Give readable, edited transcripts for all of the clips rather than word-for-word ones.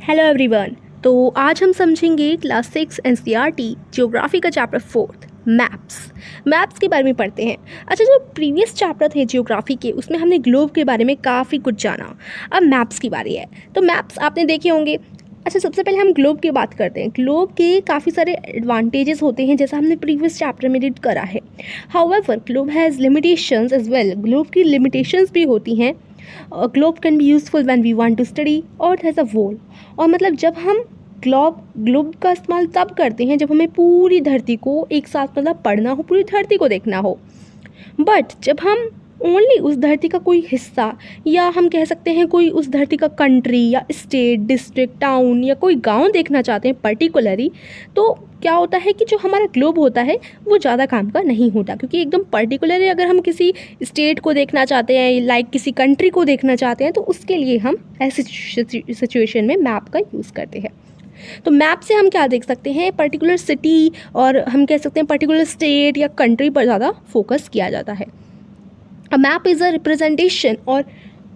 Hello everyone. तो आज हम समझेंगे क्लास 6 एनसीईआरटी जियोग्राफी का चैप्टर 4 मैप्स के बारे में पढ़ते हैं। अच्छा, जो प्रीवियस चैप्टर थे जियोग्राफी के उसमें हमने ग्लोब के बारे में काफ़ी कुछ जाना। अब मैप्स की बारी है। तो मैप्स आपने देखे होंगे। अच्छा, सबसे पहले हम ग्लोब की बात करते हैं। ग्लोब के काफ़ी सारे एडवांटेजेस होते हैं जैसा हमने प्रीवियस चैप्टर में रीड करा है। However globe has limitations as well. Globe की लिमिटेशंस भी होती हैं। Globe can be useful when we want to study earth as a whole. और मतलब जब हम ग्लोब का इस्तेमाल तब करते हैं जब हमें पूरी धरती को एक साथ मतलब पढ़ना हो, पूरी धरती को देखना हो। बट जब हम ओनली उस धरती का कोई हिस्सा या हम कह सकते हैं कोई उस धरती का कंट्री या स्टेट, डिस्ट्रिक्ट, टाउन या कोई गांव देखना चाहते हैं पर्टिकुलरली, तो क्या होता है कि जो हमारा ग्लोब होता है वो ज़्यादा काम का नहीं होता। क्योंकि एकदम पर्टिकुलरली अगर हम किसी स्टेट को देखना चाहते हैं, लाइक किसी कंट्री को देखना चाहते हैं, तो उसके लिए हम ऐसी सिचुएशन में मैप का यूज़ करते हैं। तो मैप से हम क्या देख सकते हैं, पर्टिकुलर सिटी और हम कह सकते हैं पर्टिकुलर स्टेट या कंट्री पर ज़्यादा फोकस किया जाता है। A map is a representation or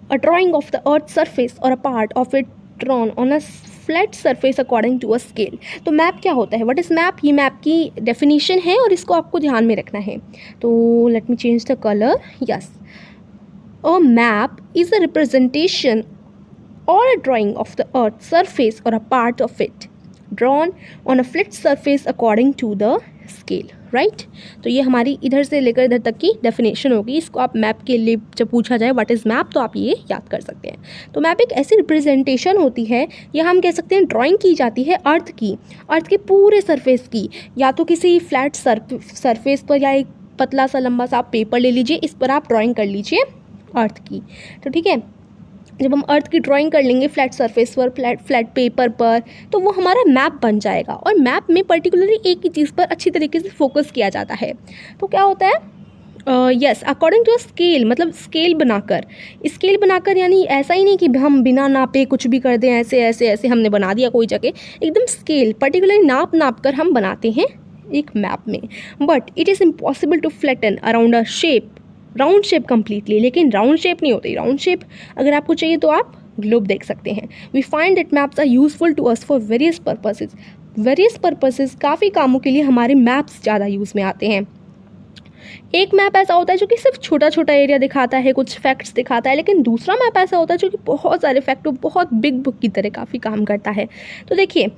a drawing of the earth's surface or a part of it drawn on a flat surface according to a scale। तो मैप क्या होता है, व्हाट इज़ मैप? ये map की definition है और इसको आपको ध्यान में रखना है। तो let me change the colour. Yes, a map is a representation or a drawing of the earth's surface or a part of it drawn on a flat surface according to the scale, right? तो ये हमारी इधर से लेकर इधर तक की definition होगी। इसको आप मैप के लिए जब पूछा जाए व्हाट इज़ मैप तो आप ये याद कर सकते हैं। तो मैप एक ऐसी रिप्रेजेंटेशन होती है या हम कह सकते हैं ड्राइंग की जाती है अर्थ के पूरे सरफेस की, या तो किसी फ्लैट सरफेस पर या एक पतला सा लंबा सा आप पेपर ले लीजिए, इस पर आप ड्राइंग कर लीजिए अर्थ की। तो ठीक है, जब हम अर्थ की ड्राइंग कर लेंगे फ्लैट सरफेस पर, फ्लैट पेपर पर, तो वो हमारा मैप बन जाएगा। और मैप में पर्टिकुलरली एक ही चीज़ पर अच्छी तरीके से फोकस किया जाता है। तो क्या होता है, यस, अकॉर्डिंग टू स्केल, मतलब स्केल बनाकर यानी ऐसा ही नहीं कि हम बिना नापे कुछ भी कर दें, ऐसे ऐसे ऐसे हमने बना दिया कोई जगह, एकदम स्केल पर्टिकुलरली नाप कर हम बनाते हैं एक मैप में। But it is impossible to flatten around a round shape completely. लेकिन राउंड शेप नहीं होती। राउंड शेप अगर आपको चाहिए तो आप ग्लोब देख सकते हैं। We find that maps are useful to us for various purposes. काफ़ी कामों के लिए हमारे मैप्स ज़्यादा यूज़ में आते हैं। एक मैप ऐसा होता है जो कि सिर्फ छोटा छोटा एरिया दिखाता है, कुछ फैक्ट्स दिखाता है, लेकिन दूसरा मैप ऐसा होता है जो कि बहुत सारे फैक्ट, बहुत बिग बुक की तरह काफ़ी काम करता है। तो देखिए,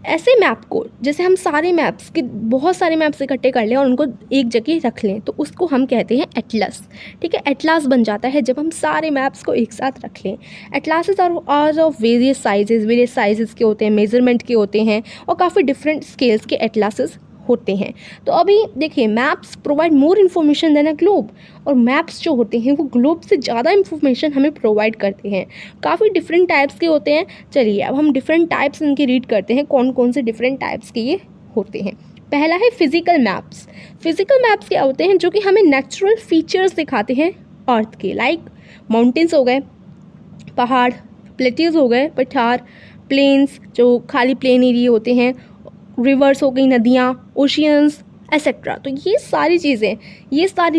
ऐसे मैप को जैसे हम सारे मैप्स के बहुत सारे मैप्स इकट्ठे कर लें और उनको एक जगह रख लें तो उसको हम कहते हैं एटलस। ठीक है, एटलस बन जाता है जब हम सारे मैप्स को एक साथ रख लें। एटलासेस आर ऑफ वेरियस साइजेस के होते हैं, मेजरमेंट के होते हैं और काफ़ी डिफरेंट स्केल्स के एटलासेस होते हैं। तो अभी देखिए, maps provide more information than a globe. और मैप्स जो होते हैं वो ग्लोब से ज़्यादा इन्फॉर्मेशन हमें प्रोवाइड करते हैं। काफ़ी डिफरेंट टाइप्स के होते हैं। चलिए अब हम डिफरेंट टाइप्स इनके रीड करते हैं, कौन कौन से डिफरेंट टाइप्स के ये होते हैं। पहला है फिजिकल मैप्स। फिजिकल मैप्स क्या होते हैं, जो कि हमें नेचुरल फीचर्स दिखाते हैं अर्थ के, लाइक माउंटेन्स हो गए, पहाड़, प्लेट्यूज हो गए, पठार, प्लेन्स जो खाली प्लेन एरिया होते हैं, रिवर्स हो गई, नदियाँ, ओशियंस एक्सेट्रा। तो ये सारी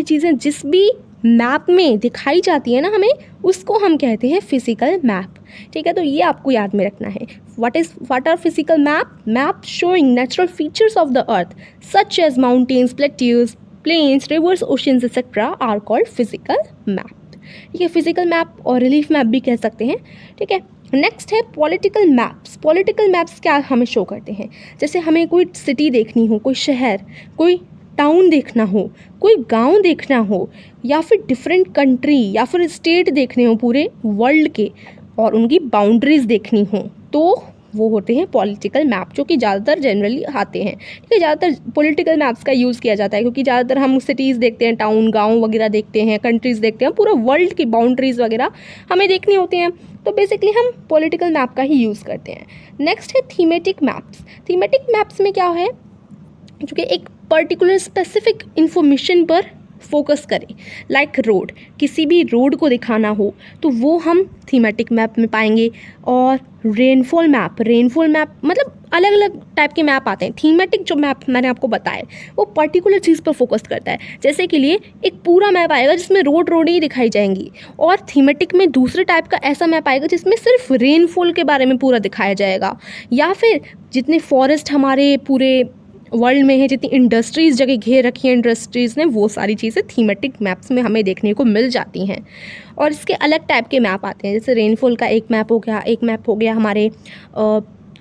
चीज़ें जिस भी मैप में दिखाई जाती है ना हमें, उसको हम कहते हैं फिजिकल मैप। ठीक है, तो ये आपको याद में रखना है। What are physical map showing natural features of the earth such as mountains, plateaus, plains, rivers, oceans etcetera are called physical map. ठीक है, फिजिकल मैप और रिलीफ मैप भी कह सकते हैं। ठीक है, नेक्स्ट है पॉलिटिकल मैप्स। पॉलिटिकल मैप्स क्या हमें शो करते हैं, जैसे हमें कोई सिटी देखनी हो, कोई शहर, कोई टाउन देखना हो, कोई गांव देखना हो, या फिर डिफरेंट कंट्री या फिर स्टेट देखने हो पूरे वर्ल्ड के और उनकी बाउंड्रीज देखनी हो, तो वो होते हैं पॉलिटिकल मैप, जो कि ज़्यादातर जनरली आते हैं। ठीक है, ज़्यादातर पॉलिटिकल मैप्स का यूज़ किया जाता है क्योंकि ज़्यादातर हम सिटीज़ देखते हैं, टाउन, गांव वगैरह देखते हैं, कंट्रीज़ देखते हैं, पूरा वर्ल्ड की बाउंड्रीज़ वगैरह हमें देखनी होती हैं, तो बेसिकली हम पॉलिटिकल मैप का ही यूज़ करते हैं। नेक्स्ट है थीमेटिक मैप्स। थीमेटिक मैप्स में क्या है, जो कि एक पर्टिकुलर स्पेसिफिक इंफॉर्मेशन पर फोकस करें। लाइक रोड, किसी भी रोड को दिखाना हो तो वो हम थीमेटिक मैप में पाएंगे। और रेनफॉल मैप मतलब अलग अलग टाइप के मैप आते हैं। थीमेटिक जो मैप मैंने आपको बताया वो पर्टिकुलर चीज़ पर फोकस करता है। जैसे के लिए एक पूरा मैप आएगा जिसमें रोड ही दिखाई जाएंगी, और थीमेटिक में दूसरे टाइप का ऐसा मैप आएगा जिसमें सिर्फ रेनफॉल के बारे में पूरा दिखाया जाएगा। या फिर जितने फॉरेस्ट हमारे पूरे वर्ल्ड में है, जितनी इंडस्ट्रीज़ जगह घेर रखी है इंडस्ट्रीज़ ने, वो सारी चीज़ें थीमेटिक मैप्स में हमें देखने को मिल जाती हैं। और इसके अलग टाइप के मैप आते हैं, जैसे रेनफॉल का एक मैप हो गया, एक मैप हो गया हमारे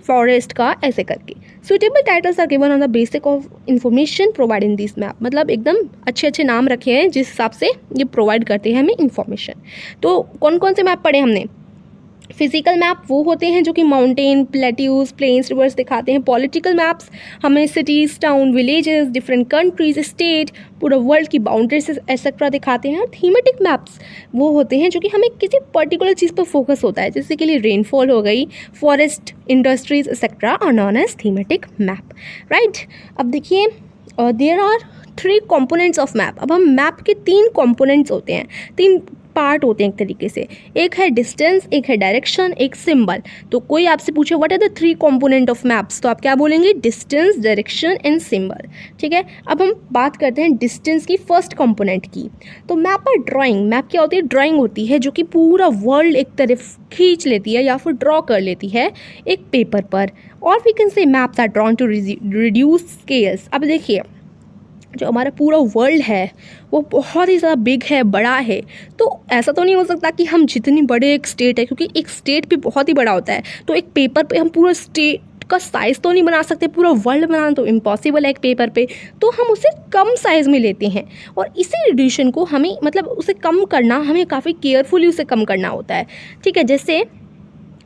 फॉरेस्ट का, ऐसे करके। Suitable titles are given on the basic of information provide in this map, मतलब एकदम अच्छे अच्छे नाम रखे हैं जिस हिसाब से ये प्रोवाइड करते हैं हमें इंफॉर्मेशन। तो कौन कौन से मैप पढ़े हमने? फिजिकल मैप वो होते हैं जो कि माउंटेन, प्लेट्यूज, प्लेन्स, रिवर्स दिखाते हैं। पॉलिटिकल मैप्स हमें cities, town, villages, different countries, state, पूरा वर्ल्ड की बाउंड्रीज एक्सेट्रा दिखाते हैं। और थीमेटिक मैप्स वो होते हैं जो कि हमें किसी पर्टिकुलर चीज़ पर फोकस होता है, जैसे कि लिए रेनफॉल हो गई, forest, industries etcetera are known as thematic map, right. अब देखिए there are 3 components of map. अब हम मैप के 3 कंपोनेंट्स होते हैं, 3 पार्ट होते हैं एक तरीके से। एक है डिस्टेंस, एक है डायरेक्शन, एक सिंबल। तो कोई आपसे पूछे what are the 3 component of maps, तो आप क्या बोलेंगे? डिस्टेंस, डायरेक्शन एंड सिंबल, ठीक है। अब हम बात करते हैं डिस्टेंस की फर्स्ट कंपोनेंट की। तो मैप पर ड्राइंग, मैप क्या होती है? ड्राइंग होती है जो कि पूरा वर्ल्ड एक तरफ खींच लेती है या फिर ड्रॉ कर लेती है एक पेपर पर। और we can say maps are drawn to reduce scales. अब देखिए जो हमारा पूरा वर्ल्ड है वो बहुत ही ज़्यादा बिग है, बड़ा है। तो ऐसा तो नहीं हो सकता कि हम जितनी बड़े एक स्टेट है, क्योंकि एक स्टेट भी बहुत ही बड़ा होता है, तो एक पेपर पे हम पूरा स्टेट का साइज़ तो नहीं बना सकते, पूरा वर्ल्ड बनाना तो इम्पॉसिबल है एक पेपर पे। तो हम उसे कम साइज़ में लेते हैं, और इसी रिड्यूशन को हमें मतलब उसे कम करना, हमें काफ़ी केयरफुली उसे कम करना होता है, ठीक है। जैसे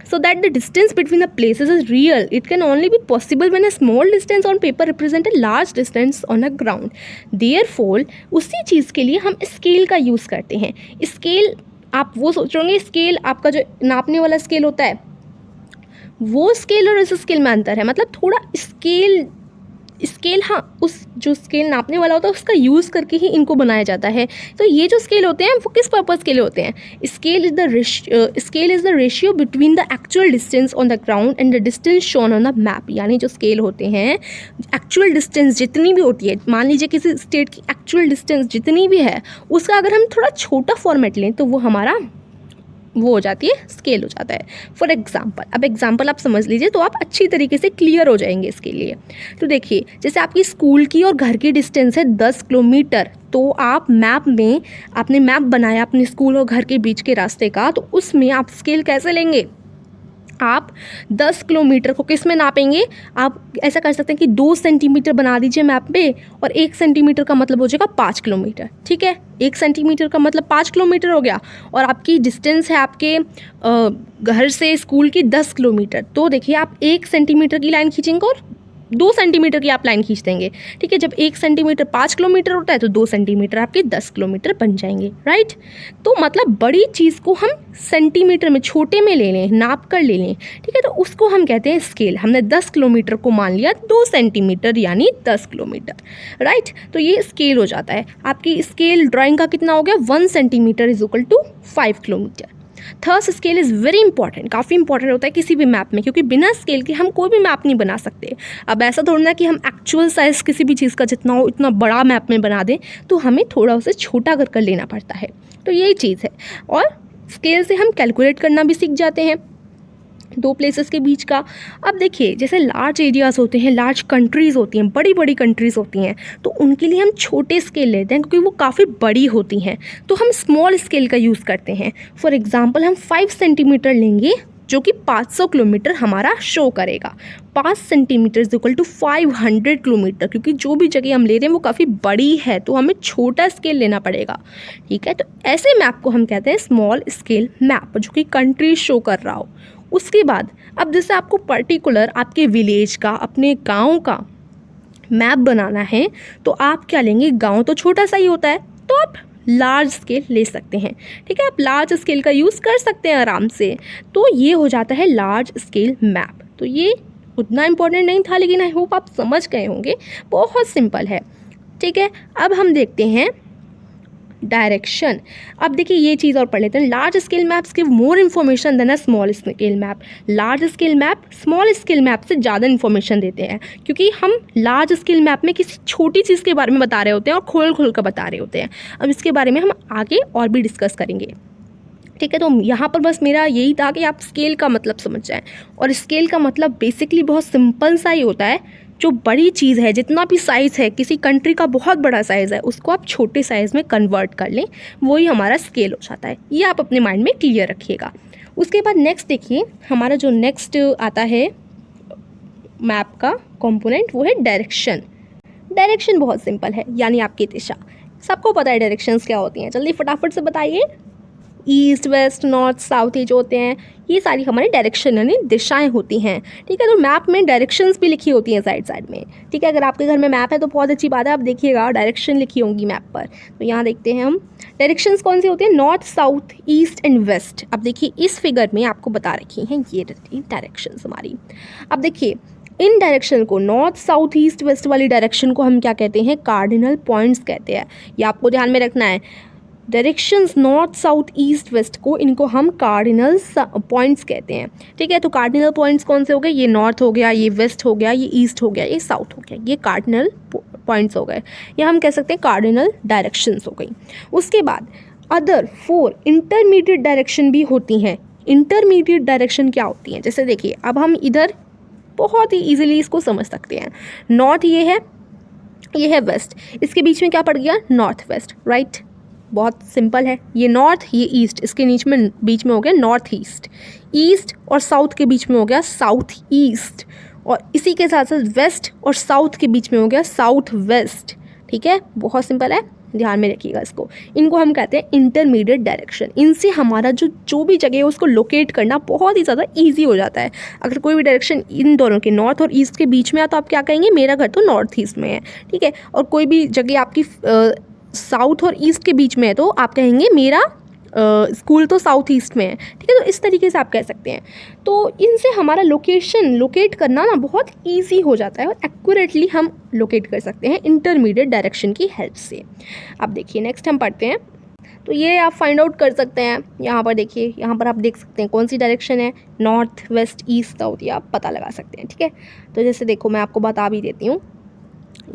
so that the distance between the places is real, it can only be possible when a small distance on paper represent a large distance on a ground. Therefore उसी चीज़ के लिए हम स्केल का यूज़ करते हैं। स्केल आप वो सोचोगे, स्केल आपका जो नापने वाला स्केल होता है, वो स्केल और इस स्केल में अंतर है। मतलब थोड़ा स्केल हाँ, उस जो स्केल नापने वाला होता है उसका यूज़ करके ही इनको बनाया जाता है। तो ये जो स्केल होते हैं वो किस पर्पज़ के लिए होते हैं? Scale is the ratio between the actual distance on the ground and the distance shown on the map. यानी जो स्केल होते हैं, एक्चुअल डिस्टेंस जितनी भी होती है, मान लीजिए किसी स्टेट की एक्चुअल डिस्टेंस जितनी भी है, उसका अगर हम थोड़ा छोटा फॉर्मेट लें तो वो हमारा वो हो जाती है, स्केल हो जाता है। फॉर एग्जाम्पल, अब एग्जाम्पल आप समझ लीजिए तो आप अच्छी तरीके से क्लियर हो जाएंगे इसके लिए। तो देखिए जैसे आपकी स्कूल की और घर की डिस्टेंस है 10 किलोमीटर, तो आप मैप में आपने मैप बनाया अपने स्कूल और घर के बीच के रास्ते का, तो उसमें आप स्केल कैसे लेंगे? आप 10 किलोमीटर को किस में नापेंगे? आप ऐसा कर सकते हैं कि 2 सेंटीमीटर बना दीजिए मैप पे, और 1 सेंटीमीटर का मतलब हो जाएगा 5 किलोमीटर, ठीक है। 1 सेंटीमीटर का मतलब 5 किलोमीटर हो गया, और आपकी डिस्टेंस है आपके घर से स्कूल की 10 किलोमीटर। तो देखिए आप 1 सेंटीमीटर की लाइन खींचेंगे और 2 सेंटीमीटर की आप लाइन खींच देंगे, ठीक है। जब 1 सेंटीमीटर 5 किलोमीटर होता है तो 2 सेंटीमीटर आपके 10 किलोमीटर बन जाएंगे, राइट। तो मतलब बड़ी चीज़ को हम सेंटीमीटर में, छोटे में ले लें, नाप कर ले लें, ठीक है, तो उसको हम कहते हैं स्केल। हमने 10 किलोमीटर को मान लिया 2 सेंटीमीटर यानी 10 किलोमीटर, राइट। तो ये स्केल हो जाता है। आपकी स्केल ड्राइंग का कितना हो गया? 1 centimetre is equal to 5 kilometre. Third scale is very important, काफ़ी इंपॉर्टेंट होता है किसी भी मैप में, क्योंकि बिना स्केल के हम कोई भी मैप नहीं बना सकते। अब ऐसा थोड़ा ना कि हम एक्चुअल साइज़ किसी भी चीज़ का जितना हो इतना बड़ा मैप में बना दें, तो हमें थोड़ा उसे छोटा कर लेना पड़ता है। तो यही चीज़ है। और स्केल से हम कैलकुलेट करना भी सीख जाते हैं 2 प्लेसेस के बीच का। अब देखिए जैसे लार्ज एरियाज़ होते हैं, लार्ज कंट्रीज़ होती हैं, बड़ी बड़ी कंट्रीज़ होती हैं, तो उनके लिए हम छोटे स्केल लेते हैं क्योंकि वो काफ़ी बड़ी होती हैं, तो हम स्मॉल स्केल का यूज़ करते हैं। फॉर एग्जांपल हम 5 सेंटीमीटर लेंगे जो कि 500 किलोमीटर हमारा शो करेगा। 5 centimetre is equal to 500 kilometre, क्योंकि जो भी जगह हम ले रहे हैं वो काफ़ी बड़ी है, तो हमें छोटा स्केल लेना पड़ेगा, ठीक है। तो ऐसे मैप को हम कहते हैं स्मॉल स्केल मैप, जो कि कंट्री शो कर रहा हो। उसके बाद अब जैसे आपको पर्टिकुलर आपके विलेज का, अपने गांव का मैप बनाना है, तो आप क्या लेंगे? गांव तो छोटा सा ही होता है, तो आप लार्ज स्केल ले सकते हैं, ठीक है। आप लार्ज स्केल का यूज़ कर सकते हैं आराम से। तो ये हो जाता है लार्ज स्केल मैप। तो ये उतना इम्पोर्टेंट नहीं था, लेकिन आई होप आप समझ गए होंगे, बहुत सिंपल है, ठीक है। अब हम देखते हैं डायरेक्शन। अब देखिए ये चीज़ और पढ़ लेते हैं, large scale maps give more information than a small scale map. Large scale map small scale map से ज़्यादा इन्फॉर्मेशन देते हैं, क्योंकि हम लार्ज स्केल मैप में किसी छोटी चीज़ के बारे में बता रहे होते हैं और खोल खोल कर बता रहे होते हैं। अब इसके बारे में हम आगे और भी डिस्कस करेंगे, ठीक है। तो यहाँ पर बस मेरा यही था कि आप स्केल का मतलब समझ जाएं, और स्केल का मतलब बेसिकली बहुत सिंपल सा ही होता है, जो बड़ी चीज़ है, जितना भी साइज़ है, किसी कंट्री का बहुत बड़ा साइज़ है, उसको आप छोटे साइज़ में कन्वर्ट कर लें, वही हमारा स्केल हो जाता है। ये आप अपने माइंड में क्लियर रखिएगा। उसके बाद नेक्स्ट देखिए, हमारा जो नेक्स्ट आता है मैप का कंपोनेंट, वो है डायरेक्शन। डायरेक्शन बहुत सिंपल है, यानी आपकी दिशा। सबको पता है डायरेक्शंस क्या होती हैं, जल्दी फटाफट से बताइए। ईस्ट, वेस्ट, नॉर्थ, साउथ, ये जो होते हैं, ये सारी हमारी डायरेक्शन यानी दिशाएं होती हैं, ठीक है। तो मैप में डायरेक्शंस भी लिखी होती हैं साइड साइड में, ठीक है। अगर आपके घर में मैप है तो बहुत अच्छी बात है, आप देखिएगा डायरेक्शन लिखी होंगी मैप पर। तो यहाँ देखते हैं हम डायरेक्शंस कौन सी होती हैं, north, south, east and west. अब देखिए इस फिगर में आपको बता रखी हैं ये डायरेक्शंस हमारी। अब देखिए इन डायरेक्शन को, नॉर्थ, साउथ, ईस्ट, वेस्ट वाली डायरेक्शन को हम क्या कहते हैं, कार्डिनल पॉइंट्स कहते हैं। ये आपको ध्यान में रखना है। Directions north, south, east, west को, इनको हम कार्डिनल पॉइंट्स कहते हैं, ठीक है। तो कार्डिनल पॉइंट्स कौन से हो गए, ये नॉर्थ हो गया, ये वेस्ट हो गया, ये ईस्ट हो गया, ये साउथ हो गया, ये कार्डिनल पॉइंट्स हो गए, या हम कह सकते हैं कार्डिनल डायरेक्शंस हो गई। उसके बाद अदर 4 इंटरमीडिएट डायरेक्शन भी होती हैं। इंटरमीडिएट डायरेक्शन क्या होती हैं, जैसे देखिए अब हम इधर बहुत ही ईजिली इसको समझ सकते हैं। नॉर्थ ये है वेस्ट, इसके बीच में क्या पड़ गया, नॉर्थ वेस्ट, राइट। बहुत सिंपल है, ये नॉर्थ, ये ईस्ट, इसके बीच में हो गया नॉर्थ ईस्ट। ईस्ट और साउथ के बीच में हो गया साउथ ईस्ट, और इसी के साथ साथ वेस्ट और साउथ के बीच में हो गया साउथ वेस्ट, ठीक है। बहुत सिंपल है, ध्यान में रखिएगा इसको। इनको हम कहते हैं इंटरमीडिएट डायरेक्शन। इनसे हमारा जो भी जगह है उसको लोकेट करना बहुत ही ज़्यादा ईजी हो जाता है। अगर कोई भी डायरेक्शन इन दोनों के, नॉर्थ और ईस्ट के बीच में है, तो आप क्या कहेंगे, मेरा घर तो नॉर्थ ईस्ट में है, ठीक है। और कोई भी जगह आपकी साउथ और ईस्ट के बीच में है, तो आप कहेंगे मेरा स्कूल तो साउथ ईस्ट में है, ठीक है। तो इस तरीके से आप कह सकते हैं। तो इनसे हमारा लोकेशन लोकेट करना ना बहुत ईजी हो जाता है, और एक्यूरेटली हम लोकेट कर सकते हैं इंटरमीडिएट डायरेक्शन की हेल्प से। अब देखिए नेक्स्ट हम पढ़ते हैं। तो ये आप फाइंड आउट कर सकते हैं, यहाँ पर देखिए, यहाँ पर आप देख सकते हैं कौन सी डायरेक्शन है, नॉर्थ, वेस्ट, ईस्ट, साउथ, ये आप पता लगा सकते हैं, ठीक है। तो जैसे देखो मैं आपको बता भी देती हूँ,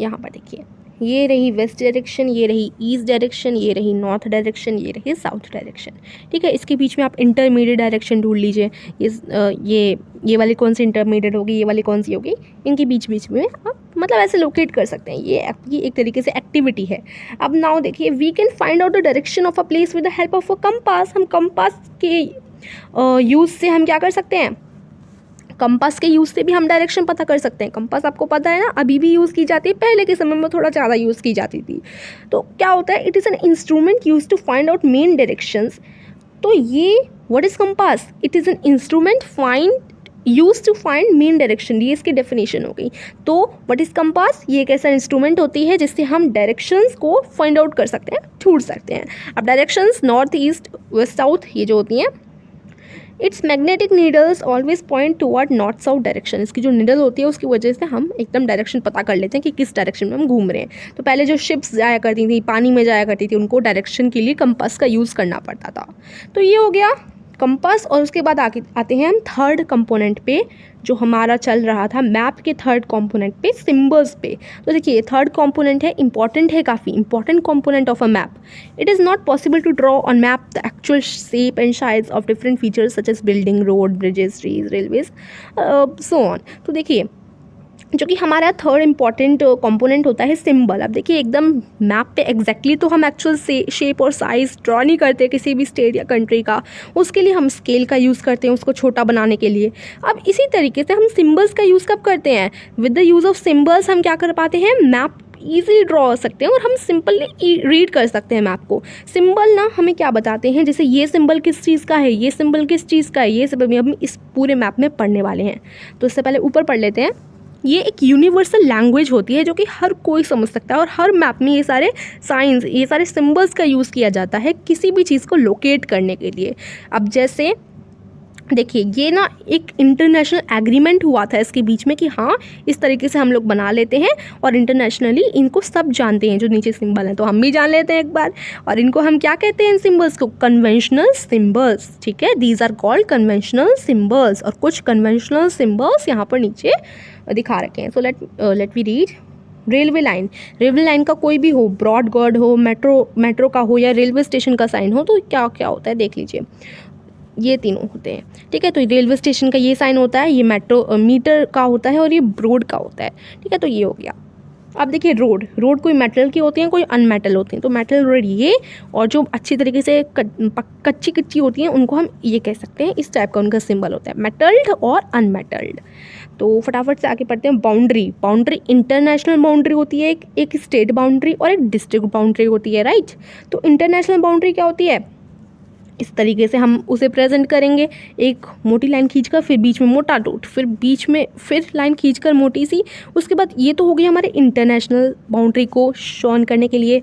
यहाँ पर देखिए ये रही वेस्ट डायरेक्शन, ये रही ईस्ट डायरेक्शन, ये रही नॉर्थ डायरेक्शन, ये रही साउथ डायरेक्शन, ठीक है। इसके बीच में आप इंटरमीडिएट डायरेक्शन ढूंढ लीजिए। ये वाली कौन सी इंटरमीडिएट होगी, ये वाली कौन सी होगी, इनके बीच में आप मतलब ऐसे लोकेट कर सकते हैं। ये एक तरीके से एक्टिविटी है। अब नाउ देखिए, we can find out the direction of a place with the help of a compass. हम कंपास के यूज़ से हम क्या कर सकते हैं, कंपास के यूज़ से भी हम डायरेक्शन पता कर सकते हैं। कंपास आपको पता है ना, अभी भी यूज़ की जाती है, पहले के समय में थोड़ा ज़्यादा यूज़ की जाती थी। तो क्या होता है, it is an instrument use to find out main directions. तो ये what is compass, it is an instrument use to find main direction, ये इसकी डेफिनेशन हो गई। तो व्हाट इज़ कंपास, ये एक ऐसा इंस्ट्रूमेंट होती है जिससे हम डायरेक्शंस को फाइंड आउट कर सकते हैं, ढूंढ सकते हैं। अब directions north, east, west, south, ये जो होती हैं, its magnetic needles always point toward north south direction. इसकी जो नीडल होती है उसकी वजह से हम एकदम डायरेक्शन पता कर लेते हैं कि किस डायरेक्शन में हम घूम रहे हैं। तो पहले जो शिप्स जाया करती थी, पानी में जाया करती थी, उनको डायरेक्शन के लिए कंपास का यूज़ करना पड़ता था। तो ये हो गया कंपास। और उसके बाद आते हैं हम थर्ड कंपोनेंट पे, जो हमारा चल रहा था मैप के थर्ड कंपोनेंट पे, सिंबल्स पे। तो देखिए थर्ड कंपोनेंट है, इंपॉर्टेंट है, काफ़ी important component of a map. It is not possible to draw on map the actual shape and size of different features such as building, road, bridges, trees, railways, so on. तो देखिए जो कि हमारा third important component होता है symbol. अब देखिए एकदम मैप पे एग्जैक्टली तो हम एक्चुअल शेप और साइज़ ड्रॉ नहीं करते किसी भी स्टेट या कंट्री का, उसके लिए हम स्केल का यूज़ करते हैं उसको छोटा बनाने के लिए। अब इसी तरीके से हम सिंबल्स का यूज़ कब करते हैं, with the use of symbols हम क्या कर पाते हैं, मैप ईजिली ड्रॉ कर सकते हैं और हम सिंपली रीड कर सकते हैं मैप को। सिंबल ना हमें क्या बताते हैं, जैसे ये सिंबल किस चीज़ का है, ये सिंबल किस चीज़ का है, ये सब हम इस पूरे मैप में पढ़ने वाले हैं। तो इससे पहले ऊपर पढ़ लेते हैं। ये एक यूनिवर्सल लैंग्वेज होती है जो कि हर कोई समझ सकता है, और हर मैप में ये सारे साइंस, ये सारे सिंबल्स का यूज़ किया जाता है किसी भी चीज़ को लोकेट करने के लिए। अब जैसे देखिए ये ना एक इंटरनेशनल एग्रीमेंट हुआ था इसके बीच में कि हाँ इस तरीके से हम लोग बना लेते हैं और इंटरनेशनली इनको सब जानते हैं, जो नीचे सिंबल हैं तो हम भी जान लेते हैं एक बार। और इनको हम क्या कहते हैं इन सिंबल्स को? कन्वेंशनल सिंबल्स, ठीक है, these are called conventional symbols. और कुछ कन्वेंशनल सिंबल्स यहाँ पर नीचे दिखा रखे हैं। So let we read. Railway line, railway line का कोई भी हो, ब्रॉड गॉड हो, मेट्रो का हो या रेलवे स्टेशन का साइन हो, तो क्या क्या होता है देख लीजिए, ये तीनों होते हैं, ठीक है। तो रेलवे स्टेशन का ये साइन होता है, ये मेट्रो मीटर का होता है और ये ब्रॉड का होता है, ठीक है। तो ये हो गया। अब देखिए रोड कोई मेटल की होती हैं, कोई अनमेटल होती हैं। तो मेटल रोड ये, और जो अच्छी तरीके से कच्ची कच्ची होती हैं उनको हम ये कह सकते हैं, इस टाइप का उनका सिंबल होता है, मेटल्ड और अनमेटल्ड। तो फटाफट से आगे पढ़ते हैं। बाउंड्री इंटरनेशनल बाउंड्री होती है, एक स्टेट बाउंड्री और एक डिस्ट्रिक्ट बाउंड्री होती है, राइट। तो इंटरनेशनल बाउंड्री क्या होती है? इस तरीके से हम उसे प्रेजेंट करेंगे, एक मोटी लाइन खींचकर, फिर बीच में मोटा डॉट, फिर बीच में फिर लाइन खींचकर मोटी सी। उसके बाद ये तो हो गई हमारे इंटरनेशनल बाउंड्री को शोन करने के लिए।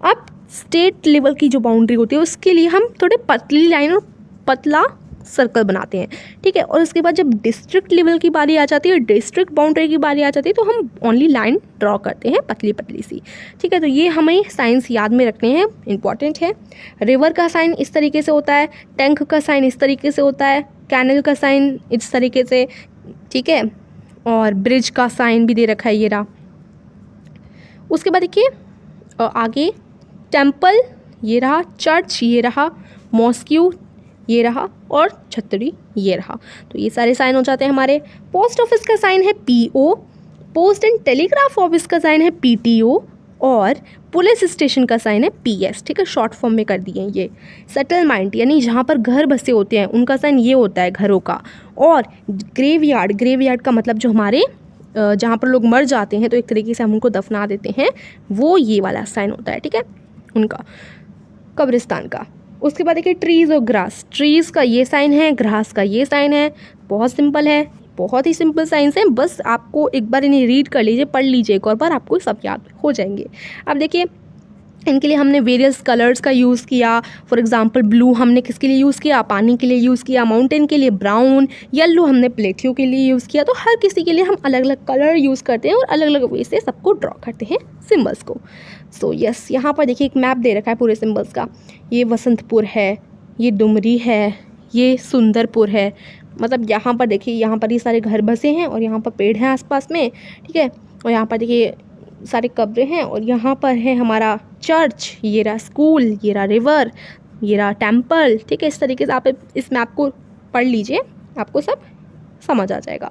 अब स्टेट लेवल की जो बाउंड्री होती है उसके लिए हम थोड़े पतली लाइन और पतला सर्कल बनाते हैं, ठीक है। और उसके बाद जब डिस्ट्रिक्ट लेवल की बारी आ जाती है, डिस्ट्रिक्ट बाउंड्री की बारी आ जाती है, तो हम ओनली लाइन ड्रॉ करते हैं पतली पतली सी, ठीक है। तो ये हमें साइंस याद में रखने हैं, इंपॉर्टेंट है। रिवर का साइन इस तरीके से होता है, टैंक का साइन इस तरीके से होता है, कैनल का साइन इस तरीके से, ठीक है। और ब्रिज का साइन भी दे रखा है, ये रहा। उसके बाद देखिए आगे टेम्पल, ये रहा, चर्च ये रहा, मॉस्क्यू ये रहा, और छतरी ये रहा। तो ये सारे साइन हो जाते हैं हमारे। पोस्ट ऑफिस का साइन है PO, post and telegraph office का साइन है PTO, और पुलिस स्टेशन का साइन है PS, ठीक है, शॉर्ट फॉर्म में कर दिए ये। सेटलमेंट यानी जहाँ पर घर बसे होते हैं उनका साइन ये होता है, घरों का। और ग्रेवयार्ड का मतलब जो हमारे जहाँ पर लोग मर जाते हैं तो एक तरीके से हम उनको दफना देते हैं, वो ये वाला साइन होता है, ठीक है, उनका, कब्रिस्तान का। उसके बाद देखिए ट्रीज़ और ग्रास, ट्रीज़ का ये साइन है, ग्रास का ये साइन है। बहुत सिंपल है, बहुत ही सिंपल साइंस है, बस आपको एक बार इन्हें रीड कर लीजिए, पढ़ लीजिए एक और बार, आपको सब याद हो जाएंगे। अब देखिए इनके लिए हमने वेरियस कलर्स का यूज़ किया। फॉर एग्जांपल ब्लू हमने किसके लिए यूज़ किया? पानी के लिए यूज़ किया, माउंटेन के लिए ब्राउन, येलो हमने प्लेटियो के लिए यूज़ किया। तो हर किसी के लिए हम अलग अलग कलर यूज़ करते हैं और अलग अलग वे से सबको ड्रॉ करते हैं सिम्बल्स को। सो यस, यहाँ पर देखिए एक मैप दे रखा है पूरे सिम्बल्स का। ये वसंतपुर है, ये डुमरी है, ये सुंदरपुर है। मतलब यहाँ पर देखिए, यहाँ पर ये सारे घर बसे हैं और यहाँ पर पेड़ हैं आसपास में, ठीक है। और यहाँ पर देखिए सारे कब्रें हैं और यहाँ पर है हमारा चर्च, ये रहा स्कूल, ये रहा रिवर, ये रहा टेम्पल, ठीक है। इस तरीके से आप इस मैप को पढ़ लीजिए, आपको सब समझ आ जाएगा।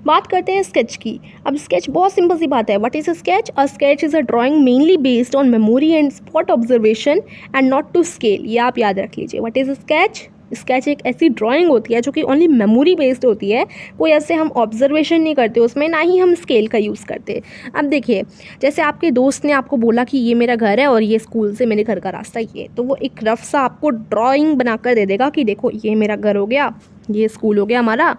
बात करते हैं स्केच की। अब स्केच बहुत सिंपल सी बात है। What is a sketch? A sketch is a drawing mainly based on memory and spot observation and not to scale. ये आप याद रख लीजिए। What is a sketch? Sketch एक ऐसी ड्राइंग होती है जो कि ओनली मेमोरी बेस्ड होती है, कोई ऐसे हम ऑब्जर्वेशन नहीं करते उसमें, ना ही हम स्केल का यूज़ करते। अब देखिए, जैसे आपके दोस्त ने आपको बोला कि ये मेरा घर है और ये स्कूल से मेरे घर का रास्ता ये, तो वो एक रफ सा आपको ड्राइंग बनाकर दे देगा कि देखो ये मेरा घर हो गया, ये स्कूल हो गया हमारा,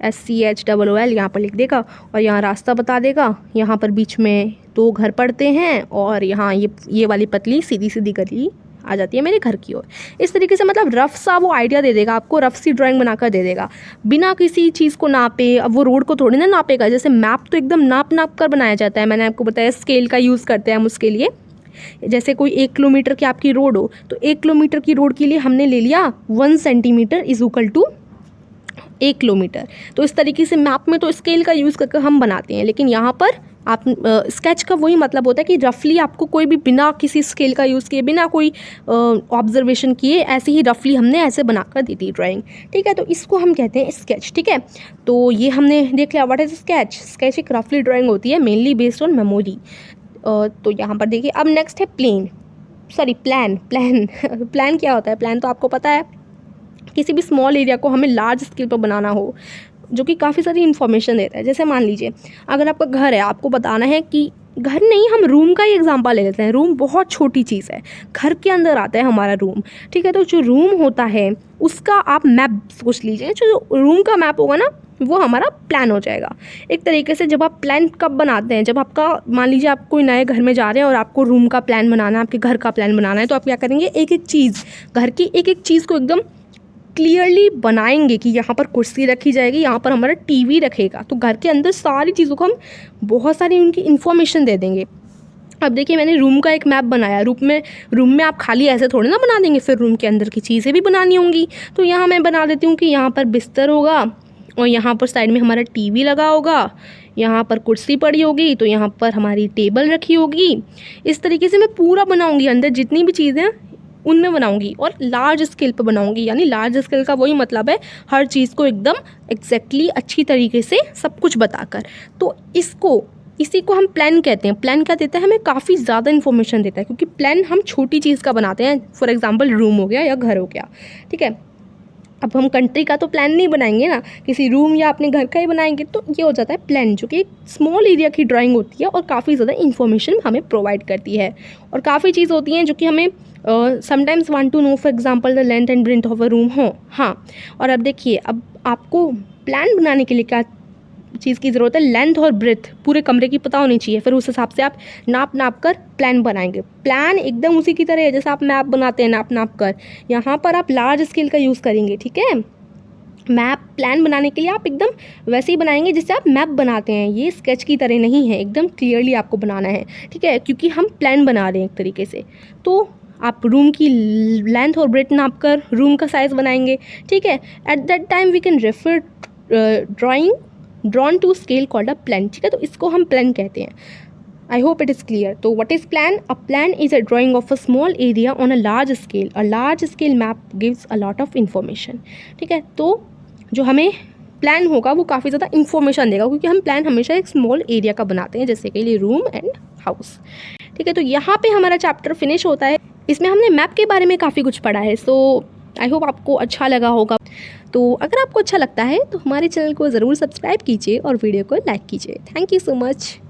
SCHOOL यहाँ पर लिख देगा और यहाँ रास्ता बता देगा। यहाँ पर बीच में 2 घर पड़ते हैं और यहाँ ये वाली पतली सीधी सीधी गली आ जाती है मेरे घर की ओर। इस तरीके से मतलब रफ सा वो आइडिया दे देगा आपको, रफ सी ड्राइंग बनाकर दे देगा बिना किसी चीज़ को नापे। अब वो रोड को थोड़ी ना नापेगा, जैसे मैप तो एकदम नाप कर बनाया जाता है। मैंने आपको बताया स्केल का यूज़ करते हैं हम उसके लिए। जैसे कोई 1 किलोमीटर की आपकी रोड हो तो 1 किलोमीटर की रोड के लिए हमने ले लिया 1 centimetre is equal to 1 kilometre. तो इस तरीके से मैप में तो स्केल का यूज़ करके हम बनाते हैं, लेकिन यहाँ पर आप स्केच का वही मतलब होता है कि रफली आपको कोई भी बिना किसी स्केल का यूज़ किए, बिना कोई ऑब्जर्वेशन किए, ऐसे ही रफली हमने ऐसे बनाकर दी थी ड्राइंग, ठीक है। तो इसको हम कहते हैं स्केच, ठीक है। तो ये हमने देख लिया व्हाट इज स्केच। स्केच एक रफली ड्राइंग होती है मेनली बेस्ड ऑन मेमोरी। तो यहाँ पर देखिए अब नेक्स्ट है प्लान प्लान क्या होता है? प्लान तो आपको पता है, किसी भी स्मॉल एरिया को हमें लार्ज स्केल पर बनाना हो, जो कि काफ़ी सारी इन्फॉर्मेशन देता है। जैसे मान लीजिए अगर आपका घर है, आपको बताना है कि घर नहीं, हम रूम का ही एग्जांपल ले लेते हैं। रूम बहुत छोटी चीज़ है, घर के अंदर आता है हमारा रूम, ठीक है। तो जो रूम होता है उसका आप मैप सोच लीजिए। जो रूम का मैप होगा ना वो हमारा प्लान हो जाएगा। एक तरीके से जब आप प्लान कब बनाते हैं, जब आपका मान लीजिए आप कोई नए घर में जा रहे हैं और आपको रूम का प्लान बनाना है, आपके घर का प्लान बनाना है, तो आप क्या करेंगे, एक एक चीज़, घर की एक एक चीज़ को एकदम क्लियरली बनाएंगे कि यहाँ पर कुर्सी रखी जाएगी, यहाँ पर हमारा टीवी रखेगा, तो घर के अंदर सारी चीज़ों को हम बहुत सारी उनकी इन्फॉर्मेशन दे देंगे। अब देखिए मैंने रूम का एक मैप बनाया। रूम में आप खाली ऐसे थोड़े ना बना देंगे, फिर रूम के अंदर की चीज़ें भी बनानी होंगी। तो यहाँ मैं बना देती हूँ कि यहाँ पर बिस्तर होगा और यहाँ पर साइड में हमारा टीवी लगा होगा, यहाँ पर कुर्सी पड़ी होगी, तो यहाँ पर हमारी टेबल रखी होगी। इस तरीके से मैं पूरा बनाऊँगी, अंदर जितनी भी चीज़ें उनमें बनाऊँगी और लार्ज स्केल पर बनाऊँगी। यानी लार्ज स्केल का वही मतलब है हर चीज़ को एकदम एग्जैक्टली अच्छी तरीके से सब कुछ बताकर। तो इसी को हम प्लान कहते हैं। प्लान क्या देता है, हमें काफ़ी ज़्यादा इन्फॉर्मेशन देता है, क्योंकि प्लान हम छोटी चीज़ का बनाते हैं। फॉर एग्जांपल रूम हो गया या घर हो गया, ठीक है। अब हम कंट्री का तो प्लान नहीं बनाएंगे ना, किसी रूम या अपने घर का ही बनाएंगे। तो ये हो जाता है प्लान, जो कि एक स्मॉल एरिया की ड्राइंग होती है और काफ़ी ज़्यादा इन्फॉर्मेशन हमें प्रोवाइड करती है। और काफ़ी चीज़ होती हैं जो कि हमें sometimes want to know, for example the length and breadth of a room हो। हाँ, और अब देखिए, अब आपको प्लान बनाने के लिए क्या चीज़ की ज़रूरत है, लेंथ और ब्रेथ पूरे कमरे की पता होनी चाहिए। फिर उस हिसाब से आप नाप कर प्लान बनाएंगे। प्लान एकदम उसी की तरह है जैसे आप मैप बनाते हैं नाप कर। यहाँ पर आप लार्ज स्केल का यूज़ करेंगे, ठीक है। मैप प्लान बनाने के लिए आप एकदम वैसे ही बनाएंगे जैसे आप मैप बनाते हैं। ये स्केच की तरह नहीं है, एकदम क्लियरली आपको बनाना है, ठीक है, क्योंकि हम प्लान बना रहे हैं एक तरीके से। तो आप रूम की लेंथ और ब्रेथ नाप कर रूम का साइज़ बनाएंगे, ठीक है। At that time we can refer drawing drawn to scale called a plan, ठीक है। तो इसको हम प्लान कहते हैं। I hope it is clear. तो what is plan? A plan is a drawing of a small area on a large scale. A large scale map gives a lot of information, ठीक है। तो जो हमें plan होगा वो काफ़ी ज़्यादा इन्फॉर्मेशन देगा, क्योंकि हम प्लान हमेशा एक स्मॉल एरिया का बनाते हैं, जैसे कि लिए रूम एंड हाउस, ठीक है। तो यहाँ पे हमारा चैप्टर फिनिश होता है। इसमें हमने मैप के बारे में काफ़ी कुछ पढ़ा है। सो आई होप आपको अच्छा लगा होगा। तो अगर आपको अच्छा लगता है तो हमारे चैनल को ज़रूर सब्सक्राइब कीजिए और वीडियो को लाइक कीजिए। Thank you so much.